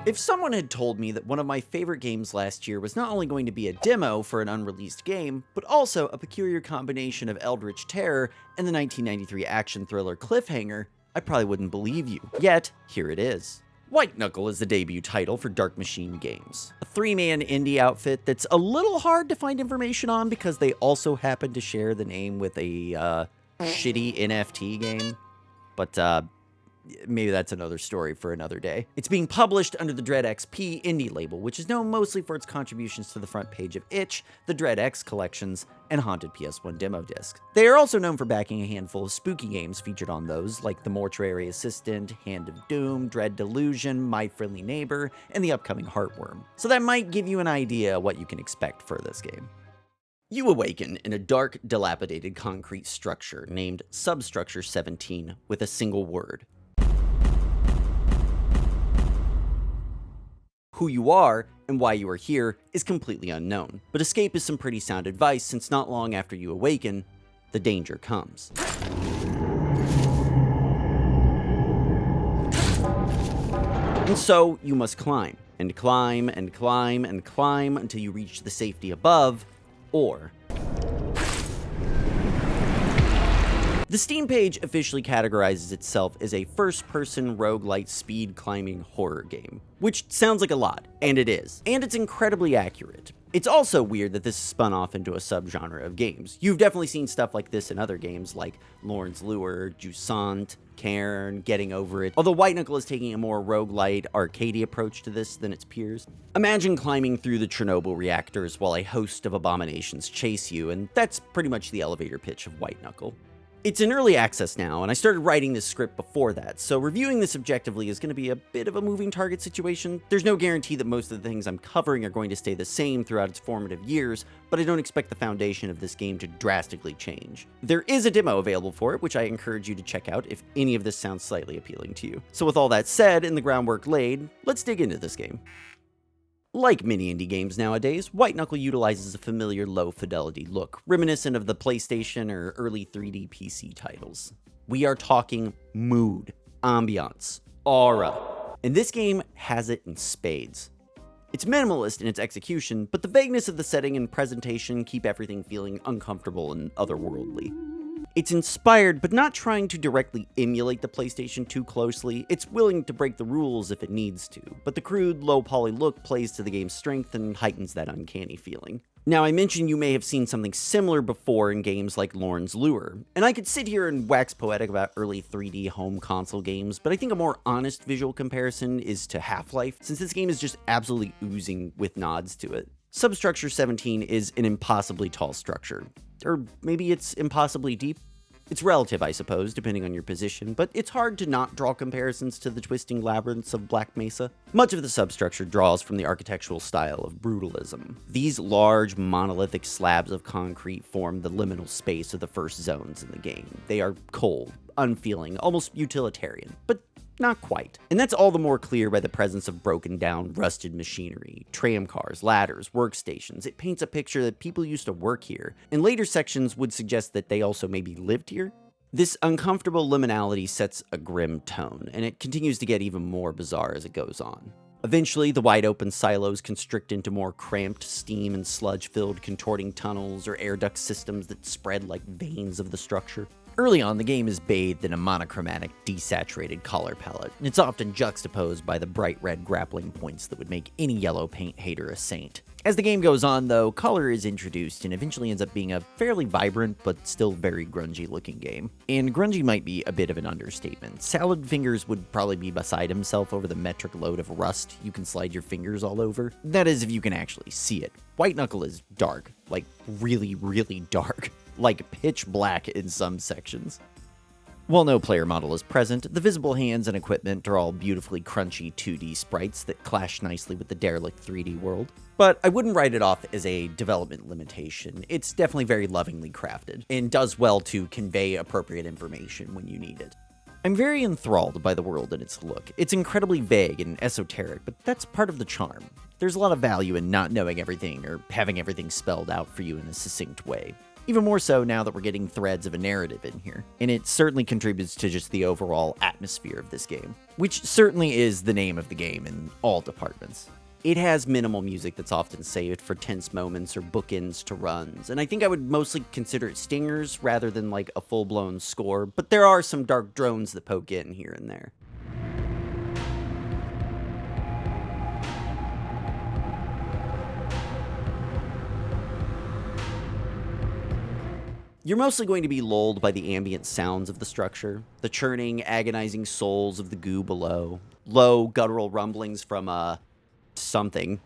If someone had told me that one of my favorite games last year was not only going to be a demo for an unreleased game, but also a peculiar combination of eldritch terror and the 1993 action thriller Cliffhanger, I probably wouldn't believe you. Yet, here it is. White Knuckle is the debut title for Dark Machine Games, a three-man indie outfit that's a little hard to find information on because they also happen to share the name with a shitty NFT game. But maybe that's another story for another day. It's being published under the Dread XP indie label, which is known mostly for its contributions to the front page of Itch, the Dread X collections, and Haunted PS1 demo disc. They are also known for backing a handful of spooky games featured on those, like The Mortuary Assistant, Hand of Doom, Dread Delusion, My Friendly Neighbor, and the upcoming Heartworm. So that might give you an idea what you can expect for this game. You awaken in a dark, dilapidated concrete structure named Substructure 17 with a single word. Who you are and why you are here is completely unknown, but escape is some pretty sound advice since not long after you awaken, the danger comes. And so you must climb, and climb, and climb, and climb until you reach the safety above, or... The Steam page officially categorizes itself as a first-person roguelite speed-climbing horror game, which sounds like a lot, and it is. And it's incredibly accurate. It's also weird that this is spun off into a subgenre of games. You've definitely seen stuff like this in other games like Lorne's Lure, Jusant, Cairn, Getting Over It, although White Knuckle is taking a more roguelite, arcadey approach to this than its peers. Imagine climbing through the Chernobyl reactors while a host of abominations chase you, and that's pretty much the elevator pitch of White Knuckle. It's in early access now, and I started writing this script before that, so reviewing this objectively is going to be a bit of a moving target situation. There's no guarantee that most of the things I'm covering are going to stay the same throughout its formative years, but I don't expect the foundation of this game to drastically change. There is a demo available for it, which I encourage you to check out if any of this sounds slightly appealing to you. So with all that said and the groundwork laid, let's dig into this game. Like many indie games nowadays, White Knuckle utilizes a familiar low-fidelity look, reminiscent of the PlayStation or early 3D PC titles. We are talking mood, ambiance, aura, and this game has it in spades. It's minimalist in its execution, but the vagueness of the setting and presentation keep everything feeling uncomfortable and otherworldly. It's inspired, but not trying to directly emulate the PlayStation too closely. It's willing to break the rules if it needs to, but the crude, low-poly look plays to the game's strength and heightens that uncanny feeling. Now, I mentioned you may have seen something similar before in games like Lorne's Lure, and I could sit here and wax poetic about early 3D home console games, but I think a more honest visual comparison is to Half-Life, since this game is just absolutely oozing with nods to it. Substructure 17 is an impossibly tall structure. Or maybe it's impossibly deep? It's relative, I suppose, depending on your position, but it's hard to not draw comparisons to the twisting labyrinths of Black Mesa. Much of the substructure draws from the architectural style of brutalism. These large, monolithic slabs of concrete form the liminal space of the first zones in the game. They are cold, unfeeling, almost utilitarian, but not quite. And that's all the more clear by the presence of broken down, rusted machinery, tram cars, ladders, workstations. It paints a picture that people used to work here, and later sections would suggest that they also maybe lived here. This uncomfortable liminality sets a grim tone, and it continues to get even more bizarre as it goes on. Eventually, the wide open silos constrict into more cramped, steam and sludge-filled contorting tunnels or air duct systems that spread like veins of the structure. Early on, the game is bathed in a monochromatic, desaturated color palette, and it's often juxtaposed by the bright red grappling points that would make any yellow paint hater a saint. As the game goes on, though, color is introduced and eventually ends up being a fairly vibrant but still very grungy-looking game. And grungy might be a bit of an understatement. Salad Fingers would probably be beside himself over the metric load of rust you can slide your fingers all over. That is, if you can actually see it. White Knuckle is dark, like really, really dark. Like pitch black in some sections. While no player model is present, the visible hands and equipment are all beautifully crunchy 2D sprites that clash nicely with the derelict 3D world. But I wouldn't write it off as a development limitation. It's definitely very lovingly crafted, and does well to convey appropriate information when you need it. I'm very enthralled by the world and its look. It's incredibly vague and esoteric, but that's part of the charm. There's a lot of value in not knowing everything or having everything spelled out for you in a succinct way. Even more so now that we're getting threads of a narrative in here. And it certainly contributes to just the overall atmosphere of this game, which certainly is the name of the game in all departments. It has minimal music that's often saved for tense moments or bookends to runs, and I think I would mostly consider it stingers rather than like a full-blown score, but there are some dark drones that poke in here and there. You're mostly going to be lulled by the ambient sounds of the structure, the churning, agonizing souls of the goo below, low, guttural rumblings from, something,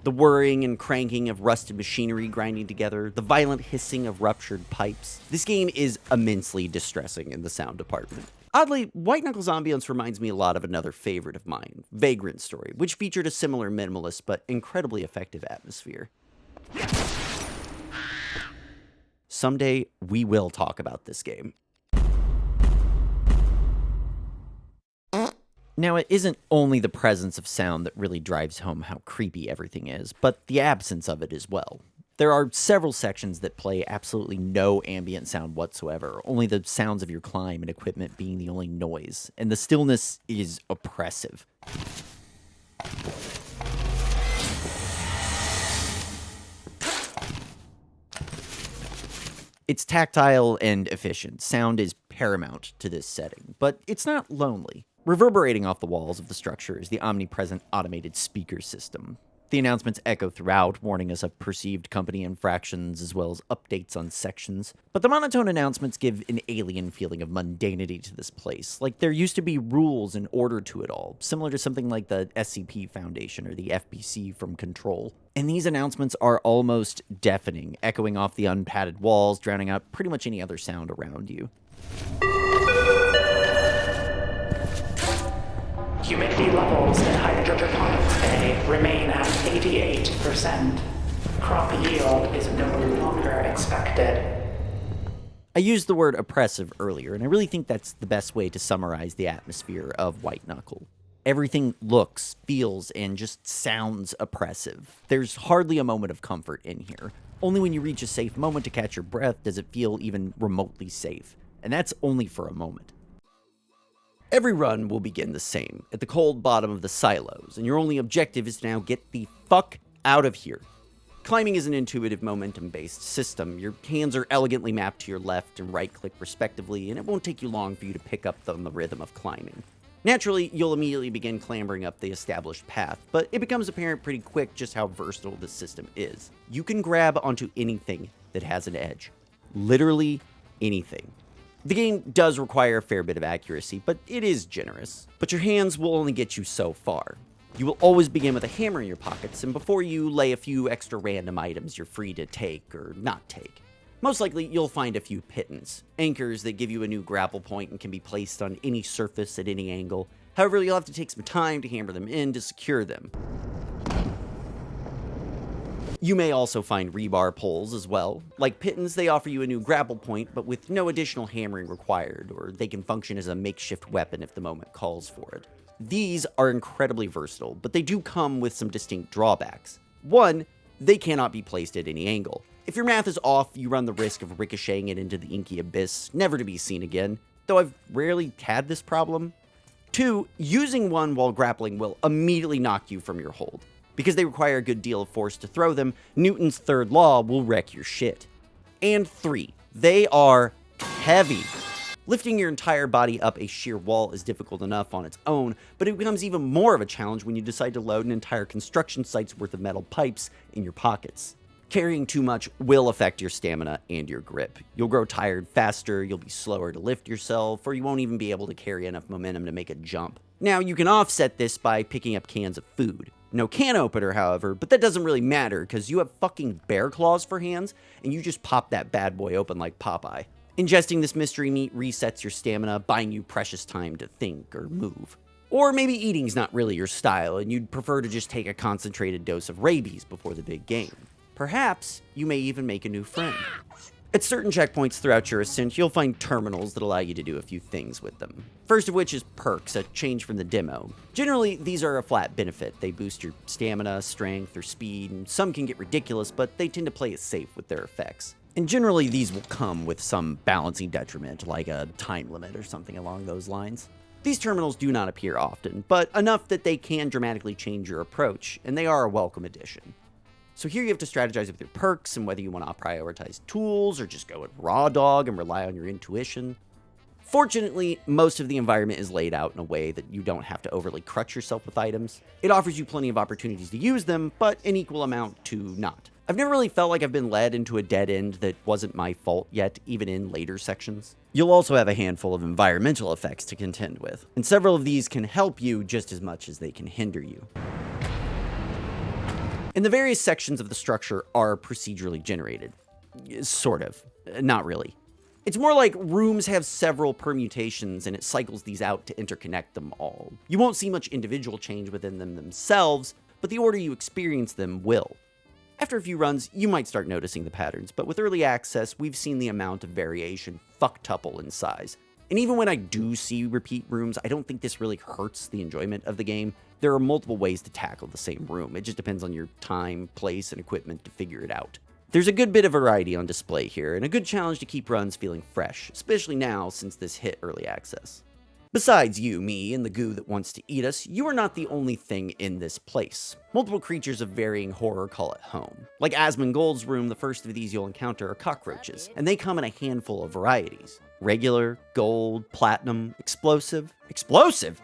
the whirring and cranking of rusted machinery grinding together, the violent hissing of ruptured pipes. This game is immensely distressing in the sound department. Oddly, White Knuckle's ambience reminds me a lot of another favorite of mine, Vagrant Story, which featured a similar minimalist but incredibly effective atmosphere. Someday, we will talk about this game. Now, it isn't only the presence of sound that really drives home how creepy everything is, but the absence of it as well. There are several sections that play absolutely no ambient sound whatsoever, only the sounds of your climb and equipment being the only noise, and the stillness is oppressive. It's tactile and efficient. Sound is paramount to this setting, but it's not lonely. Reverberating off the walls of the structure is the omnipresent automated speaker system. The announcements echo throughout, warning us of perceived company infractions as well as updates on sections. But the monotone announcements give an alien feeling of mundanity to this place, like there used to be rules and order to it all, similar to something like the SCP Foundation or the FBC from Control. And these announcements are almost deafening, echoing off the unpadded walls, drowning out pretty much any other sound around you. Humidity levels in hydroponics bay remain at 88%. Crop yield is no longer expected. I used the word oppressive earlier, and I really think that's the best way to summarize the atmosphere of White Knuckle. Everything looks, feels, and just sounds oppressive. There's hardly a moment of comfort in here. Only when you reach a safe moment to catch your breath does it feel even remotely safe, and that's only for a moment. Every run will begin the same, at the cold bottom of the silos, and your only objective is to now get the fuck out of here. Climbing is an intuitive momentum-based system. Your hands are elegantly mapped to your left and right click respectively, and it won't take you long for you to pick up on the rhythm of climbing. Naturally, you'll immediately begin clambering up the established path, but it becomes apparent pretty quick just how versatile this system is. You can grab onto anything that has an edge. Literally anything. The game does require a fair bit of accuracy, but it is generous. But your hands will only get you so far. You will always begin with a hammer in your pockets, and before you lay a few extra random items you're free to take or not take. Most likely, you'll find a few pittons, anchors that give you a new grapple point and can be placed on any surface at any angle. However, you'll have to take some time to hammer them in to secure them. You may also find rebar poles as well. Like pittons, they offer you a new grapple point, but with no additional hammering required, or they can function as a makeshift weapon if the moment calls for it. These are incredibly versatile, but they do come with some distinct drawbacks. One, they cannot be placed at any angle. If your math is off, you run the risk of ricocheting it into the inky abyss, never to be seen again, though I've rarely had this problem. Two, using one while grappling will immediately knock you from your hold. Because they require a good deal of force to throw them, Newton's third law will wreck your shit. And three, they are heavy. Lifting your entire body up a sheer wall is difficult enough on its own, but it becomes even more of a challenge when you decide to load an entire construction site's worth of metal pipes in your pockets. Carrying too much will affect your stamina and your grip. You'll grow tired faster, you'll be slower to lift yourself, or you won't even be able to carry enough momentum to make a jump. Now, you can offset this by picking up cans of food. No can opener, however, but that doesn't really matter because you have fucking bear claws for hands, and you just pop that bad boy open like Popeye. Ingesting this mystery meat resets your stamina, buying you precious time to think or move. Or maybe eating's not really your style, and you'd prefer to just take a concentrated dose of rabies before the big game. Perhaps you may even make a new friend. At certain checkpoints throughout your ascent, you'll find terminals that allow you to do a few things with them. First of which is perks, a change from the demo. Generally, these are a flat benefit. They boost your stamina, strength, or speed, and some can get ridiculous, but they tend to play it safe with their effects. And generally these will come with some balancing detriment, like a time limit or something along those lines. These terminals do not appear often, but enough that they can dramatically change your approach, and they are a welcome addition. So here you have to strategize with your perks and whether you want to prioritize tools or just go with raw dog and rely on your intuition. Fortunately, most of the environment is laid out in a way that you don't have to overly crutch yourself with items. It offers you plenty of opportunities to use them, but an equal amount to not. I've never really felt like I've been led into a dead end that wasn't my fault yet, even in later sections. You'll also have a handful of environmental effects to contend with, and several of these can help you just as much as they can hinder you. And the various sections of the structure are procedurally generated. Sort of. Not really. It's more like rooms have several permutations and it cycles these out to interconnect them all. You won't see much individual change within them themselves, but the order you experience them will. After a few runs, you might start noticing the patterns, but with early access, we've seen the amount of variation fucktuple in size. And even when I do see repeat rooms, I don't think this really hurts the enjoyment of the game. There are multiple ways to tackle the same room. It just depends on your time, place, and equipment to figure it out. There's a good bit of variety on display here, and a good challenge to keep runs feeling fresh, especially now since this hit early access. Besides you, me, and the goo that wants to eat us, you are not the only thing in this place. Multiple creatures of varying horror call it home. Like Asmongold's room, the first of these you'll encounter are cockroaches, and they come in a handful of varieties. Regular, gold, platinum, explosive. Explosive?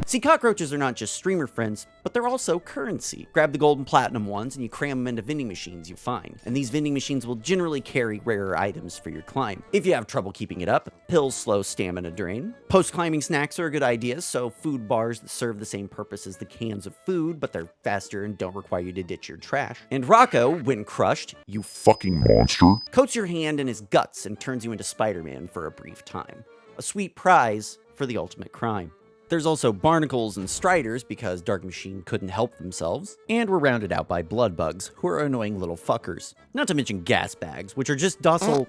See, cockroaches are not just streamer friends, but they're also currency. Grab the gold and platinum ones and you cram them into vending machines you find. And these vending machines will generally carry rarer items for your climb. If you have trouble keeping it up, pills slow stamina drain. Post-climbing snacks are a good idea, so food bars that serve the same purpose as the cans of food, but they're faster and don't require you to ditch your trash. And Rocco, when crushed, You fucking monster. coats your hand in his guts and turns you into Spider-Man for a brief time. A sweet prize for the ultimate crime. There's also barnacles and striders because Dark Machine couldn't help themselves, and we're rounded out by blood bugs, who are annoying little fuckers. Not to mention gas bags, which are just docile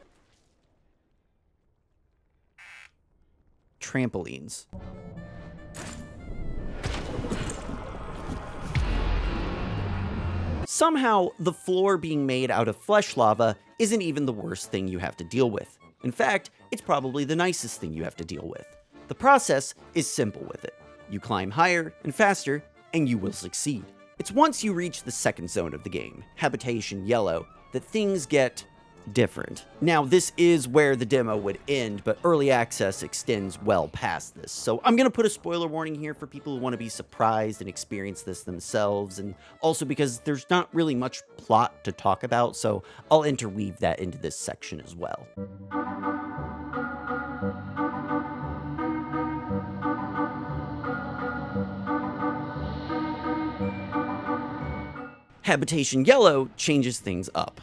trampolines. Somehow, the floor being made out of flesh lava isn't even the worst thing you have to deal with. In fact, it's probably the nicest thing you have to deal with. The process is simple with it. You climb higher and faster, and you will succeed. It's once you reach the second zone of the game, Habitation Yellow, that things get different. Now, this is where the demo would end, but early access extends well past this. So I'm going to put a spoiler warning here for people who want to be surprised and experience this themselves, and also because there's not really much plot to talk about, so I'll interweave that into this section as well. Habitation Yellow changes things up.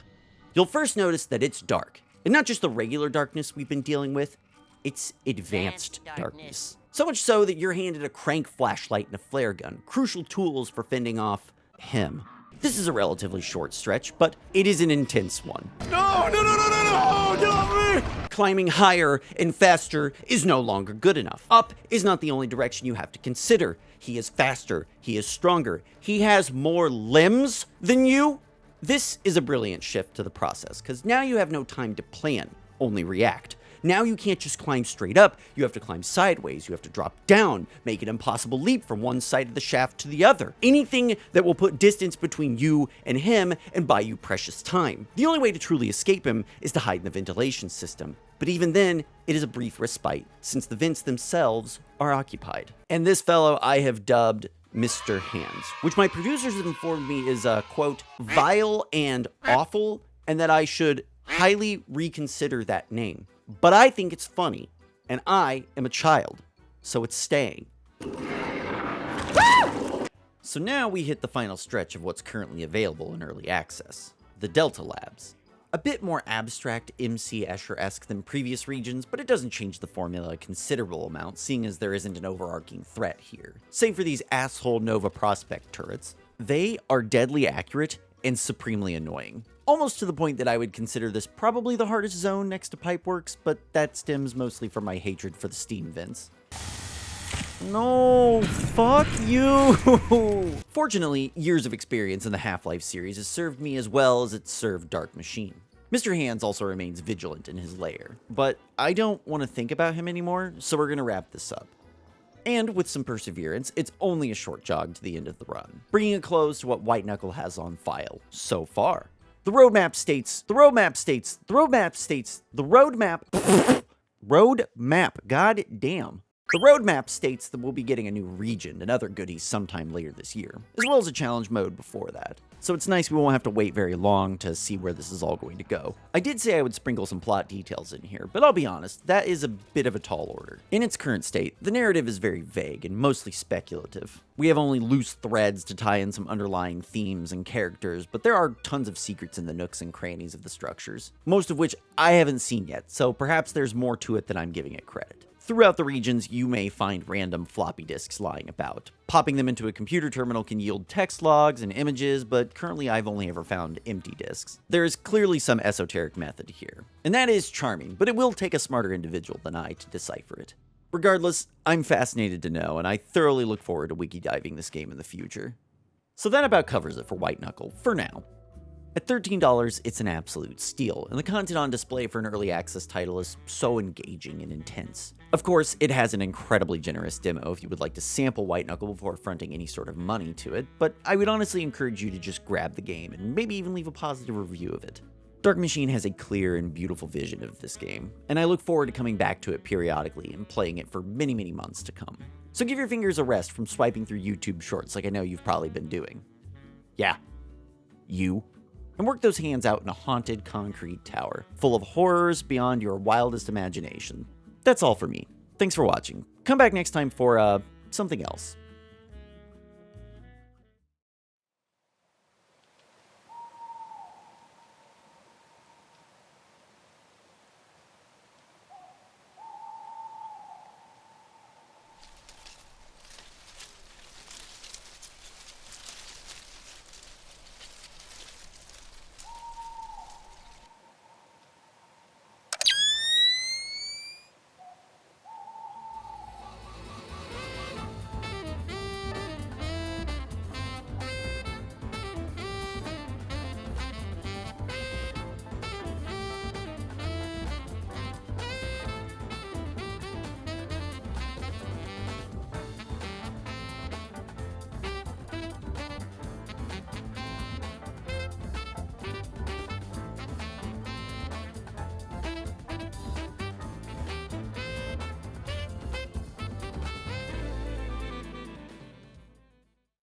You'll first notice that it's dark, and not just the regular darkness we've been dealing with, it's advanced darkness. So much so that you're handed a crank flashlight and a flare gun, crucial tools for fending off him. This is a relatively short stretch, but it is an intense one. No, get off me! Climbing higher and faster is no longer good enough. Up is not the only direction you have to consider. He is faster, he is stronger, he has more limbs than you. This is a brilliant shift to the process, because now you have no time to plan, only react. Now you can't just climb straight up, you have to climb sideways, you have to drop down, make an impossible leap from one side of the shaft to the other. Anything that will put distance between you and him and buy you precious time. The only way to truly escape him is to hide in the ventilation system. But even then, it is a brief respite, since the vents themselves are occupied. And this fellow I have dubbed Mr. Hands, which my producers have informed me is, quote, vile and awful, and that I should highly reconsider that name. But I think it's funny, and I am a child, so it's staying. So now we hit the final stretch of what's currently available in early access, the Delta Labs. A bit more abstract MC Escher-esque than previous regions, but it doesn't change the formula a considerable amount, seeing as there isn't an overarching threat here. Save for these asshole Nova Prospect turrets. They are deadly accurate and supremely annoying. Almost to the point that I would consider this probably the hardest zone next to Pipeworks, but that stems mostly from my hatred for the steam vents. No, fuck you! Fortunately, years of experience in the Half-Life series has served me as well as it's served Dark Machine. Mr. Hands also remains vigilant in his lair, but I don't want to think about him anymore, so we're going to wrap this up. And with some perseverance, it's only a short jog to the end of the run, bringing a close to what White Knuckle has on file so far. The roadmap, god damn. The roadmap states that we'll be getting a new region and other goodies sometime later this year, as well as a challenge mode before that. So it's nice we won't have to wait very long to see where this is all going to go. I did say I would sprinkle some plot details in here, but I'll be honest, that is a bit of a tall order. In its current state, the narrative is very vague and mostly speculative. We have only loose threads to tie in some underlying themes and characters, but there are tons of secrets in the nooks and crannies of the structures, most of which I haven't seen yet, so perhaps there's more to it than I'm giving it credit. Throughout the regions, you may find random floppy disks lying about. Popping them into a computer terminal can yield text logs and images, but currently I've only ever found empty disks. There is clearly some esoteric method here, and that is charming, but it will take a smarter individual than I to decipher it. Regardless, I'm fascinated to know, and I thoroughly look forward to wiki-diving this game in the future. So that about covers it for White Knuckle, for now. At $13, it's an absolute steal, and the content on display for an early access title is so engaging and intense. Of course, it has an incredibly generous demo if you would like to sample White Knuckle before fronting any sort of money to it, but I would honestly encourage you to just grab the game and maybe even leave a positive review of it. Dark Machine has a clear and beautiful vision of this game, and I look forward to coming back to it periodically and playing it for many, many months to come. So give your fingers a rest from swiping through YouTube shorts like I know you've probably been doing. Yeah, you. And work those hands out in a haunted concrete tower, full of horrors beyond your wildest imagination. That's all for me. Thanks for watching. Come back next time for, something else.